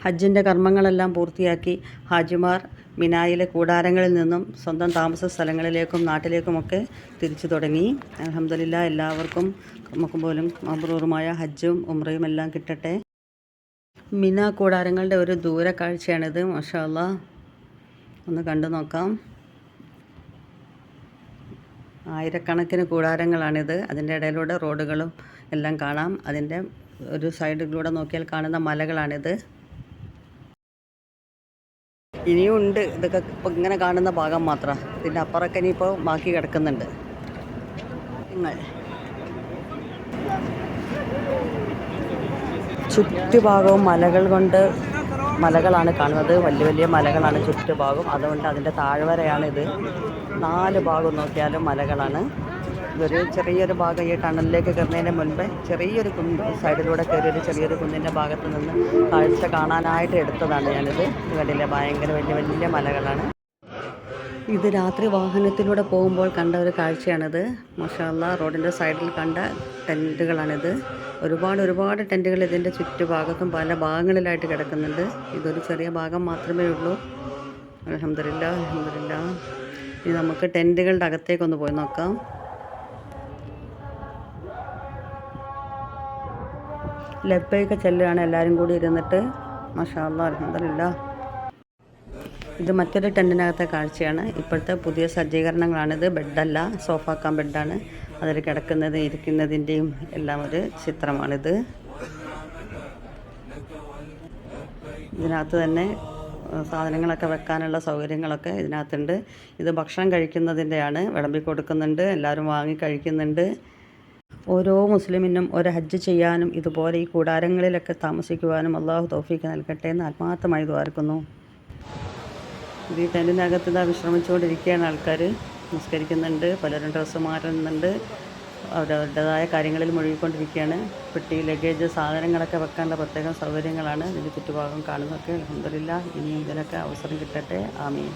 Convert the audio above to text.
ഹജ്ജിൻ്റെ കർമ്മങ്ങളെല്ലാം പൂർത്തിയാക്കി ഹാജിമാർ മിനായിലെ കൂടാരങ്ങളിൽ നിന്നും സ്വന്തം താമസ സ്ഥലങ്ങളിലേക്കും നാട്ടിലേക്കുമൊക്കെ തിരിച്ചു തുടങ്ങി. അൽഹംദുലില്ലാഹ്, എല്ലാവർക്കും മഖ്ബൂലും മബ്റൂറുമായ ഹജ്ജും ഉംറയും എല്ലാം കിട്ടട്ടെ. മിന കൂടാരങ്ങളുടെ ഒരു ദൂര കാഴ്ചയാണിത്. മാഷാ അല്ലാഹ്, ഒന്ന് കണ്ടു നോക്കാം. ആയിരക്കണക്കിന് കൂടാരങ്ങളാണിത്. അതിൻ്റെ ഇടയിലൂടെ റോഡുകളും എല്ലാം കാണാം. അതിൻ്റെ ഒരു സൈഡിലൂടെ നോക്കിയാൽ കാണുന്ന മലകളാണിത്. ഇനിയും ഉണ്ട്. ഇതൊക്കെ ഇപ്പം ഇങ്ങനെ കാണുന്ന ഭാഗം മാത്രം. ഇതിൻ്റെ അപ്പുറമൊക്കെ ഇനിയിപ്പോൾ ബാക്കി കിടക്കുന്നുണ്ട്. ചുറ്റുഭാഗവും മലകളാണ് കാണുന്നത്. വലിയ വലിയ മലകളാണ് ചുറ്റുഭാഗം. അതുകൊണ്ട് അതിൻ്റെ താഴ്വരയാണിത്. 4 ഭാഗം നോക്കിയാലും മലകളാണ്. ഇതൊരു ചെറിയൊരു ഭാഗം ഈ ടണലിലേക്ക് കയറുന്നതിന് മുൻപേ ചെറിയൊരു സൈഡിലൂടെ കയറിയൊരു ചെറിയൊരു കുന്നിൻ്റെ ഭാഗത്ത് നിന്ന് കാഴ്ച കാണാനായിട്ട് എടുത്തതാണ് ഞാനിത്. കണ്ടില്ലേ, ഭയങ്കര വലിയ വലിയ മലകളാണ്. ഇത് രാത്രി വാഹനത്തിലൂടെ പോകുമ്പോൾ കണ്ട ഒരു കാഴ്ചയാണിത്. മാഷാ അല്ലാഹ്, റോഡിൻ്റെ സൈഡിൽ കണ്ട ടെൻറ്റുകളാണിത്. ഒരുപാട് ടെൻറ്റുകൾ ഇതിൻ്റെ ചുറ്റുഭാഗത്തും പല ഭാഗങ്ങളിലായിട്ട് കിടക്കുന്നുണ്ട്. ഇതൊരു ചെറിയ ഭാഗം മാത്രമേ ഉള്ളൂ. അൽഹംദുലില്ലാഹ്, അൽഹംദുലില്ലാഹ്. ഇനി നമുക്ക് ടെൻറ്റുകളുടെ അകത്തേക്കൊന്ന് പോയി നോക്കാം. ലബ്ബൈക്ക് ചെല്ലുകയാണ് എല്ലാവരും കൂടി ഇരുന്നിട്ട്. മാഷാ അല്ലാഹ്, അൽഹംദുലില്ലാഹ്. ഇത് മറ്റൊരു ടെൻറ്റിനകത്തെ കാഴ്ചയാണ്. ഇപ്പോഴത്തെ പുതിയ സജ്ജീകരണങ്ങളാണിത്. ബെഡല്ല, സോഫാക്കാൻ ബെഡാണ്. അതിൽ കിടക്കുന്നത് ഇരിക്കുന്നതിൻ്റെയും എല്ലാം ഒരു ചിത്രമാണിത്. ഇതിനകത്ത് തന്നെ സാധനങ്ങളൊക്കെ വെക്കാനുള്ള സൗകര്യങ്ങളൊക്കെ ഇതിനകത്തുണ്ട്. ഇത് ഭക്ഷണം കഴിക്കുന്നതിൻ്റെയാണ്. വിളമ്പി കൊടുക്കുന്നുണ്ട്, എല്ലാവരും വാങ്ങി കഴിക്കുന്നുണ്ട്. ഓരോ മുസ്ലിമിനും ഒരു ഹജ്ജ് ചെയ്യാനും ഇതുപോലെ ഈ കൂടാരങ്ങളിലൊക്കെ താമസിക്കുവാനും അള്ളാഹു തൗഫീക്ക് നൽകട്ടെ എന്ന് ആത്മാർത്ഥമായി ദ്വാരക്കുന്നു. ഇത് ഈ ടെൻറ്റിനകത്ത് ഇതാ വിശ്രമിച്ചുകൊണ്ടിരിക്കുകയാണ്. ആൾക്കാർ നിസ്കരിക്കുന്നുണ്ട്, പലരും ഡ്രസ്സ് മാറുന്നുണ്ട്, അവരവരുടേതായ കാര്യങ്ങളിൽ മുഴുകിക്കൊണ്ടിരിക്കുകയാണ്. പെട്ടി, ലഗേജ്, സാധനങ്ങളൊക്കെ വെക്കാനുള്ള പ്രത്യേകം സൗകര്യങ്ങളാണ് ഇതിൻ്റെ ചുറ്റുഭാഗം കാണുന്നതൊക്കെ. അൽഹംദുലില്ലാഹ്, ഇനിയും ഇതിനൊക്കെ അവസരം കിട്ടട്ടെ. ആമീൻ.